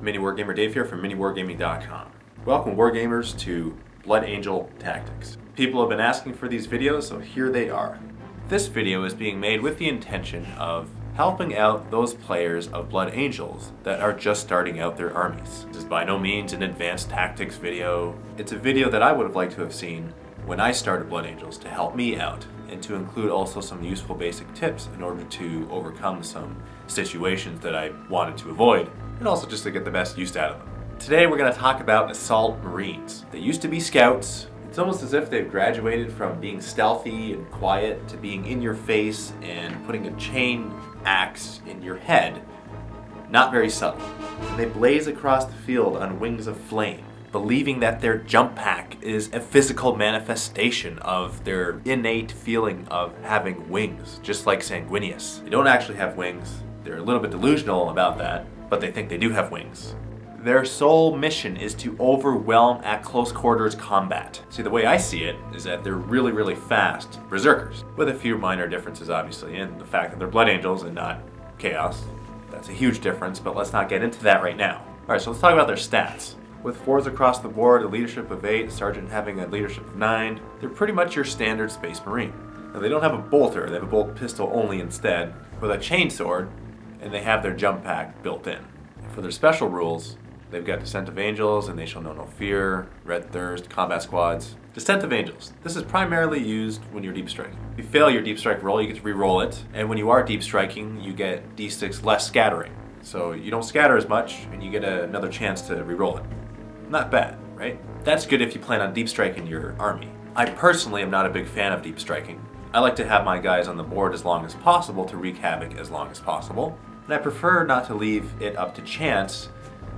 Mini Wargamer Dave here from miniwargaming.com. Welcome Wargamers to Blood Angel Tactics. People have been asking for these videos, so here they are. This video is being made with the intention of helping out those players of Blood Angels that are just starting out their armies. This is by no means an advanced tactics video. It's a video that I would have liked to have seen when I started Blood Angels to help me out, and to include also some useful basic tips in order to overcome some situations that I wanted to avoid, and also just to get the best use out of them. Today we're going to talk about Assault Marines. They used to be scouts. It's almost as if they've graduated from being stealthy and quiet to being in your face and putting a chain axe in your head. Not very subtle. And they blaze across the field on wings of flame, believing that their jump pack is a physical manifestation of their innate feeling of having wings, just like Sanguinius. They don't actually have wings. They're a little bit delusional about that, but they think they do have wings. Their sole mission is to overwhelm at close quarters combat. See, the way I see it is that they're really fast berserkers, with a few minor differences obviously, and the fact that they're Blood Angels and not Chaos. That's a huge difference, but let's not get into that right now. Alright, so let's talk about their stats. With 4s across the board, a leadership of 8, sergeant having a leadership of 9, they're pretty much your standard Space Marine. Now they don't have a bolter, they have a bolt pistol only instead, with a chainsword, and they have their jump pack built in. For their special rules, they've got Descent of Angels, and They Shall Know No Fear, Red Thirst, Combat Squads. Descent of Angels. This is primarily used when you're deep striking. If you fail your deep strike roll, you get to re-roll it, and when you are deep striking, you get D6 less scattering. So you don't scatter as much, and you get another chance to re-roll it. Not bad, right? That's good if you plan on deep striking your army. I personally am not a big fan of deep striking. I like to have my guys on the board as long as possible to wreak havoc as long as possible. And I prefer not to leave it up to chance,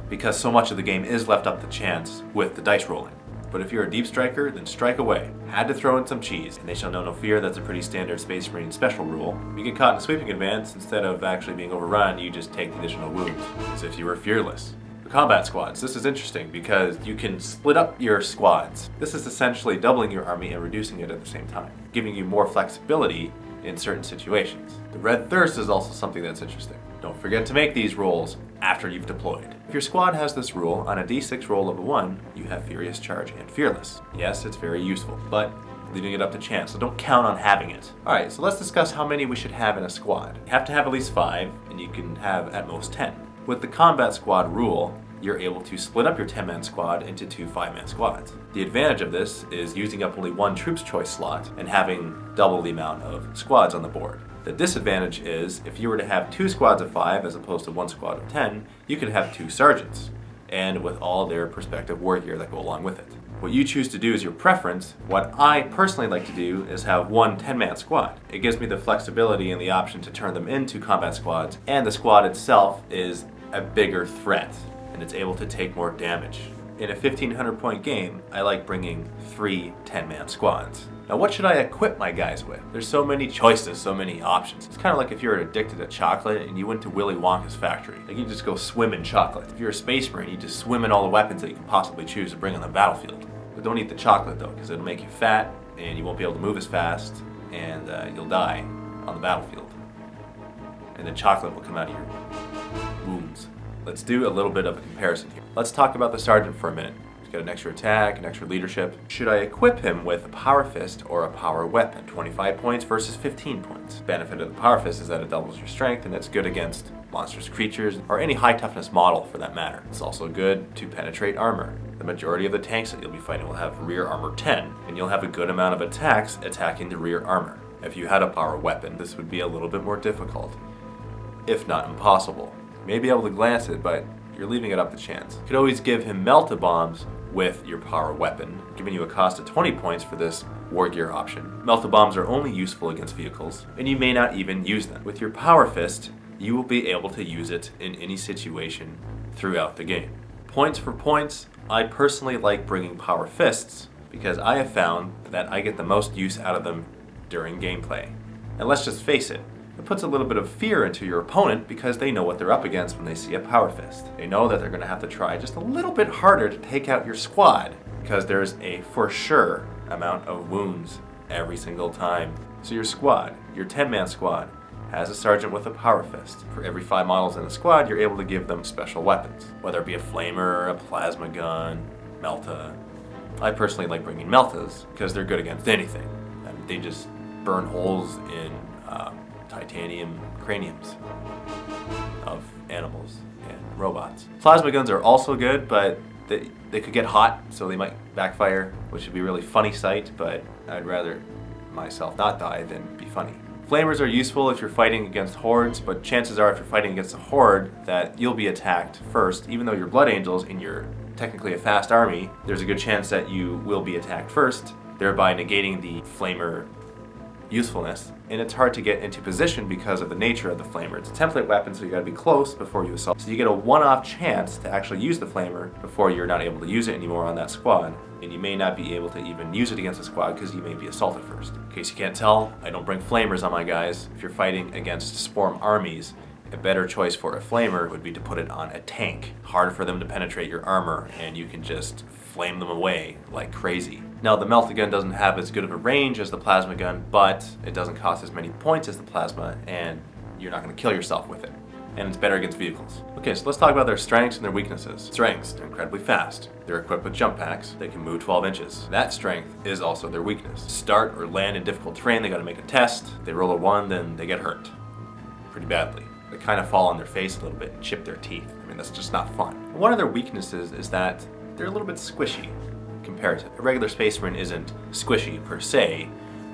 because so much of the game is left up to chance with the dice rolling. But if you're a deep striker, then strike away. Had to throw in some cheese. And They Shall Know No Fear, that's a pretty standard Space Marine special rule. If you get caught in a sweeping advance, instead of actually being overrun, you just take the additional wounds, as if you were fearless. The combat squads. This is interesting because you can split up your squads. This is essentially doubling your army and reducing it at the same time, giving you more flexibility in certain situations. The Red Thirst is also something that's interesting. Don't forget to make these rolls after you've deployed. If your squad has this rule, on a d6 roll of a 1, you have Furious Charge and Fearless. Yes, it's very useful, but leaving it up to chance, so don't count on having it. Alright, so let's discuss how many we should have in a squad. You have to have at least 5, and you can have at most 10. With the combat squad rule, you're able to split up your 10-man squad into 2 5-man squads. The advantage of this is using up only 1 troops choice slot and having double the amount of squads on the board. The disadvantage is, if you were to have 2 squads of 5 as opposed to 1 squad of 10, you could have 2 sergeants, and with all their respective war gear that go along with it. What you choose to do is your preference. What I personally like to do is have 1 10-man squad. It gives me the flexibility and the option to turn them into combat squads, and the squad itself is a bigger threat, and it's able to take more damage. In a 1500 point game, I like bringing 3 10-man squads. Now what should I equip my guys with? There's so many choices, so many options. It's kind of like if you're addicted to chocolate and you went to Willy Wonka's factory. Like you just go swim in chocolate. If you're a Space Marine, you just swim in all the weapons that you can possibly choose to bring on the battlefield. But don't eat the chocolate though, because it'll make you fat and you won't be able to move as fast, and you'll die on the battlefield. And then chocolate will come out of your wounds. Let's do a little bit of a comparison here. Let's talk about the sergeant for a minute. He's got an extra attack, an extra leadership. Should I equip him with a power fist or a power weapon? 25 points versus 15 points. Benefit of the power fist is that it doubles your strength, and it's good against monstrous creatures or any high toughness model for that matter. It's also good to penetrate armor. The majority of the tanks that you'll be fighting will have rear armor 10, and you'll have a good amount of attacks attacking the rear armor. If you had a power weapon, this would be a little bit more difficult, if not impossible. You may be able to glance it, but you're leaving it up to chance. You could always give him melt-a-bombs with your power weapon, giving you a cost of 20 points for this war gear option. Melt-a-bombs are only useful against vehicles, and you may not even use them. With your power fist, you will be able to use it in any situation throughout the game. Points for points, I personally like bringing power fists because I have found that I get the most use out of them during gameplay. And let's just face it, it puts a little bit of fear into your opponent because they know what they're up against when they see a power fist. They know that they're going to have to try just a little bit harder to take out your squad because there's a for sure amount of wounds every single time. So your squad, your 10-man squad, has a sergeant with a power fist. For every 5 models in a squad, you're able to give them special weapons, whether it be a flamer, a plasma gun, melta. I personally like bringing meltas because they're good against anything. And they just burn holes in titanium craniums of animals and robots. Plasma guns are also good, but they could get hot, so they might backfire, which would be a really funny sight, but I'd rather myself not die than be funny. Flamers are useful if you're fighting against hordes, but chances are if you're fighting against a horde that you'll be attacked first. Even though you're Blood Angels and you're technically a fast army, there's a good chance that you will be attacked first, thereby negating the flamer usefulness. And it's hard to get into position because of the nature of the flamer. It's a template weapon, so you gotta be close before you assault. So you get a one-off chance to actually use the flamer before you're not able to use it anymore on that squad. And you may not be able to even use it against a squad because you may be assaulted first. In case you can't tell, I don't bring flamers on my guys. If you're fighting against swarm armies, a better choice for a flamer would be to put it on a tank. Hard for them to penetrate your armor, and you can just flame them away like crazy. Now, the melta gun doesn't have as good of a range as the plasma gun, but it doesn't cost as many points as the plasma, and you're not going to kill yourself with it. And it's better against vehicles. Okay, so let's talk about their strengths and their weaknesses. Strengths, they're incredibly fast. They're equipped with jump packs. They can move 12 inches. That strength is also their weakness. Start or land in difficult terrain, they gotta make a test. They roll a 1, then they get hurt. Pretty badly. They kind of fall on their face a little bit and chip their teeth. I mean, that's just not fun. One of their weaknesses is that they're a little bit squishy compared to a regular Space Marine. Isn't squishy per se,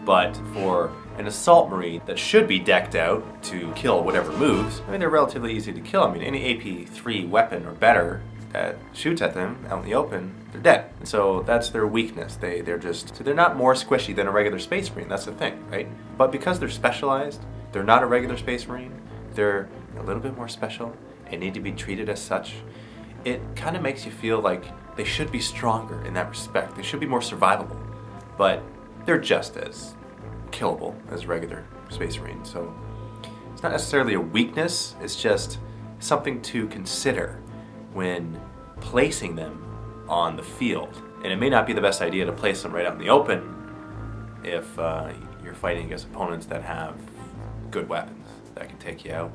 but for an assault marine that should be decked out to kill whatever moves, I mean, they're relatively easy to kill. I mean, any AP3 weapon or better that shoots at them out in the open, they're dead. And so that's their weakness. They're not more squishy than a regular Space Marine, that's the thing, right? But because they're specialized, they're not a regular Space Marine, they're a little bit more special and need to be treated as such. It kind of makes you feel like they should be stronger in that respect. They should be more survivable, but they're just as killable as regular Space Marines. So it's not necessarily a weakness, it's just something to consider when placing them on the field. And it may not be the best idea to place them right out in the open if you're fighting against opponents that have good weapons that can take you out.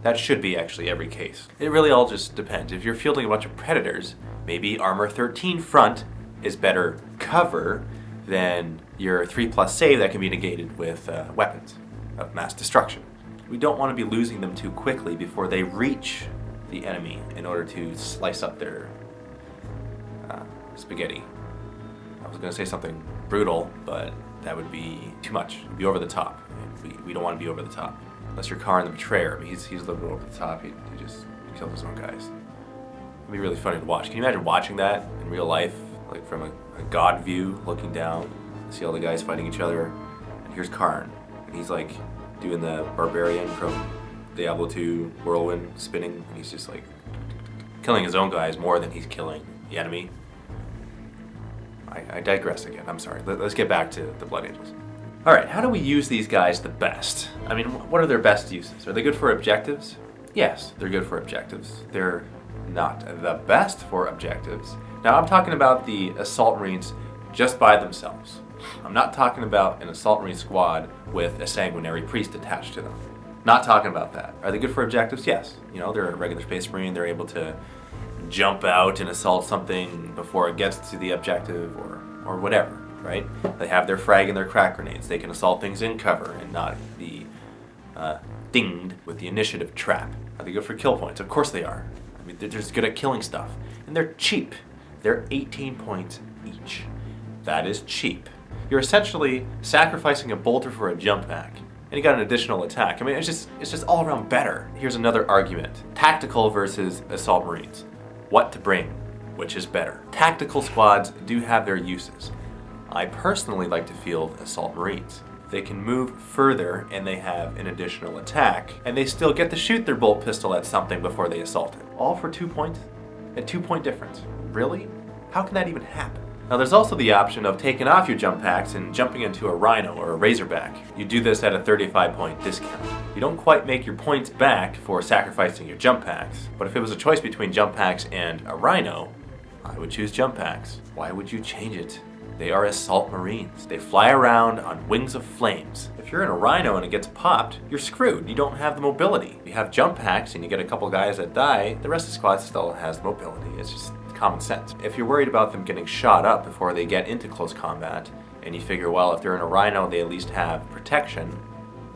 That should be actually every case. It really all just depends. If you're fielding a bunch of predators, maybe armor 13 front is better cover than your 3+ save that can be negated with weapons of mass destruction. We don't want to be losing them too quickly before they reach the enemy in order to slice up their spaghetti. I was going to say something brutal, but that would be too much. It would be over the top. We don't want to be over the top. Unless you're Kharn the Betrayer. I mean, he's a little bit over the top. He just killed his own guys. It'd be really funny to watch. Can you imagine watching that in real life? Like from a god view, looking down, see all the guys fighting each other, and here's Kharn. And he's like doing the barbarian from Diablo 2 whirlwind spinning, and he's just like killing his own guys more than he's killing the enemy. I digress again, I'm sorry. Let's get back to the Blood Angels. Alright, how do we use these guys the best? I mean, what are their best uses? Are they good for objectives? Yes, they're good for objectives. They're not the best for objectives. Now, I'm talking about the Assault Marines just by themselves. I'm not talking about an Assault Marine squad with a Sanguinary Priest attached to them. Not talking about that. Are they good for objectives? Yes. You know, they're a regular Space Marine, they're able to jump out and assault something before it gets to the objective or whatever, right? They have their frag and their crack grenades. They can assault things in cover and not be dinged with the initiative trap. Are they good for kill points? Of course they are. I mean, they're just good at killing stuff. And they're cheap. They're 18 points each. That is cheap. You're essentially sacrificing a bolter for a jump pack, and you got an additional attack. I mean, it's just all around better. Here's another argument. Tactical versus Assault Marines. What to bring? Which is better? Tactical squads do have their uses. I personally like to field Assault Marines. They can move further and they have an additional attack, and they still get to shoot their bolt pistol at something before they assault it. All for 2 points? A 2-point difference. Really? How can that even happen? Now there's also the option of taking off your jump packs and jumping into a Rhino or a Razorback. You do this at a 35-point discount. You don't quite make your points back for sacrificing your jump packs, but if it was a choice between jump packs and a Rhino, I would choose jump packs. Why would you change it? They are assault marines. They fly around on wings of flames. If you're in a rhino and it gets popped, you're screwed. You don't have the mobility. You have jump packs and you get a couple guys that die, the rest of the squad still has the mobility. It's just common sense. If you're worried about them getting shot up before they get into close combat, and you figure, well, if they're in a rhino, they at least have protection,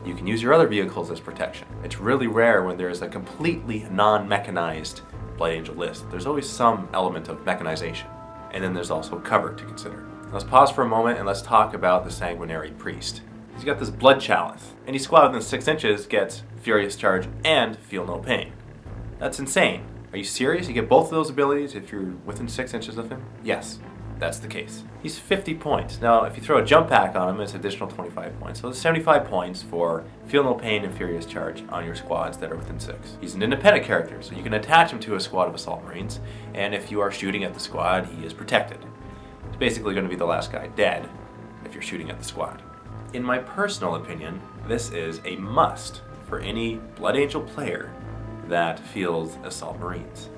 you can use your other vehicles as protection. It's really rare when there's a completely non-mechanized Blood Angel list. There's always some element of mechanization. And then there's also cover to consider. Let's pause for a moment and let's talk about the Sanguinary Priest. He's got this blood chalice. Any squad within 6 inches gets Furious Charge and Feel No Pain. That's insane. Are you serious? You get both of those abilities if you're within 6 inches of him? Yes, that's the case. He's 50 points. Now, if you throw a jump pack on him, it's additional 25 points. So it's 75 points for Feel No Pain and Furious Charge on your squads that are within 6. He's an independent character, so you can attach him to a squad of Assault Marines, and if you are shooting at the squad, he is protected. It's basically going to be the last guy dead if you're shooting at the squad. In my personal opinion, this is a must for any Blood Angel player that fields Assault Marines.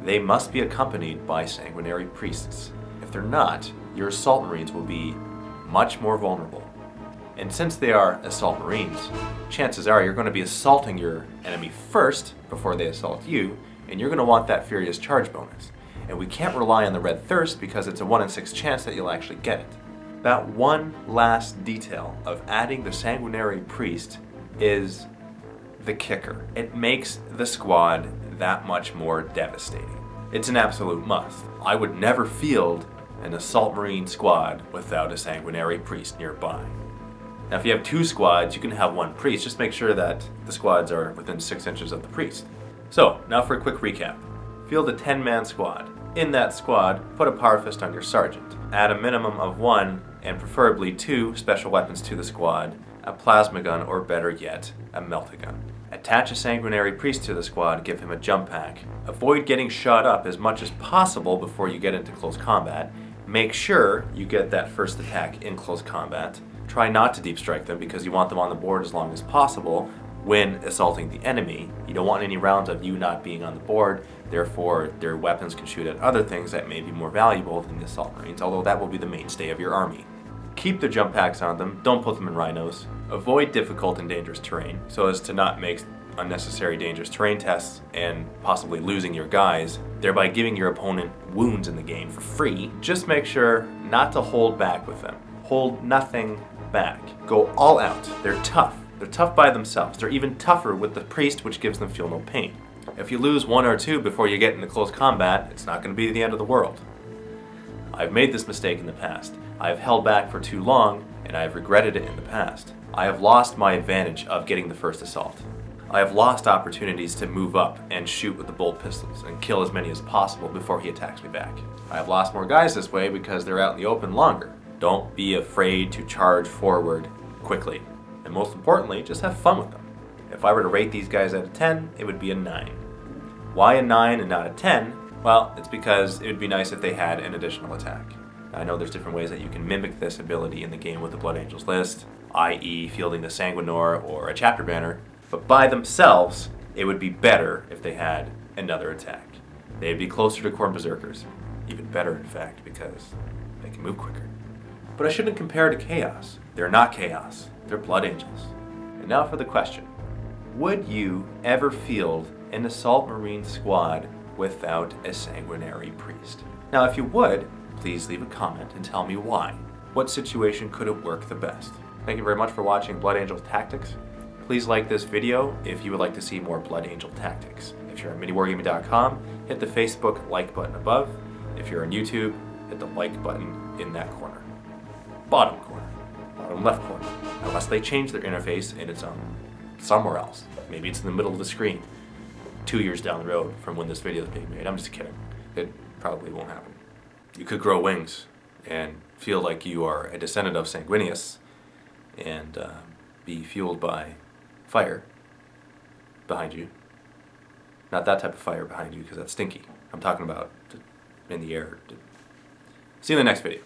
They must be accompanied by Sanguinary Priests. If they're not, your Assault Marines will be much more vulnerable. And since they are Assault Marines, chances are you're going to be assaulting your enemy first before they assault you, and you're going to want that Furious Charge bonus. And we can't rely on the Red Thirst because it's a 1 in 6 chance that you'll actually get it. That one last detail of adding the Sanguinary Priest is the kicker. It makes the squad that much more devastating. It's an absolute must. I would never field an Assault Marine squad without a Sanguinary Priest nearby. Now if you have 2 squads, you can have 1 priest. Just make sure that the squads are within 6 inches of the priest. So, now for a quick recap. Field a 10-man squad. In that squad, put a Power Fist on your sergeant. Add a minimum of 1, and preferably 2, special weapons to the squad, a plasma gun, or better yet, a melt-a-gun. Attach a Sanguinary Priest to the squad, give him a jump pack. Avoid getting shot up as much as possible before you get into close combat. Make sure you get that first attack in close combat. Try not to deep strike them because you want them on the board as long as possible when assaulting the enemy. You don't want any rounds of you not being on the board, therefore their weapons can shoot at other things that may be more valuable than the Assault Marines, although that will be the mainstay of your army. Keep the jump packs on them, don't put them in rhinos. Avoid difficult and dangerous terrain so as to not make unnecessary dangerous terrain tests and possibly losing your guys, thereby giving your opponent wounds in the game for free. Just make sure not to hold back with them. Hold nothing back. Go all out. They're tough. They're tough by themselves. They're even tougher with the priest, which gives them Feel No Pain. If you lose 1 or 2 before you get into close combat, it's not going to be the end of the world. I've made this mistake in the past. I have held back for too long, and I have regretted it in the past. I have lost my advantage of getting the first assault. I have lost opportunities to move up and shoot with the bolt pistols and kill as many as possible before he attacks me back. I have lost more guys this way because they're out in the open longer. Don't be afraid to charge forward quickly. And most importantly, just have fun with them. If I were to rate these guys out of 10, it would be a 9. Why a 9 and not a 10? Well, it's because it would be nice if they had an additional attack. I know there's different ways that you can mimic this ability in the game with the Blood Angels list, i.e. fielding the Sanguinor or a chapter banner, but by themselves, it would be better if they had another attack. They'd be closer to Khorne Berserkers. Even better, in fact, because they can move quicker. But I shouldn't compare to Chaos. They're not Chaos. They're Blood Angels. And now for the question. Would you ever field an Assault Marine squad without a Sanguinary Priest? Now if you would, please leave a comment and tell me why. What situation could it work the best? Thank you very much for watching Blood Angel Tactics. Please like this video if you would like to see more Blood Angel Tactics. If you're on miniwargaming.com, hit the Facebook like button above. If you're on YouTube, hit the like button in that corner. Bottom corner. Bottom left corner. Unless they change their interface and it's somewhere else. Maybe it's in the middle of the screen 2 years down the road from when this video is being made. I'm just kidding. It probably won't happen. You could grow wings and feel like you are a descendant of Sanguinius and be fueled by fire behind you. Not that type of fire behind you because that's stinky. I'm talking about in the air. See you in the next video.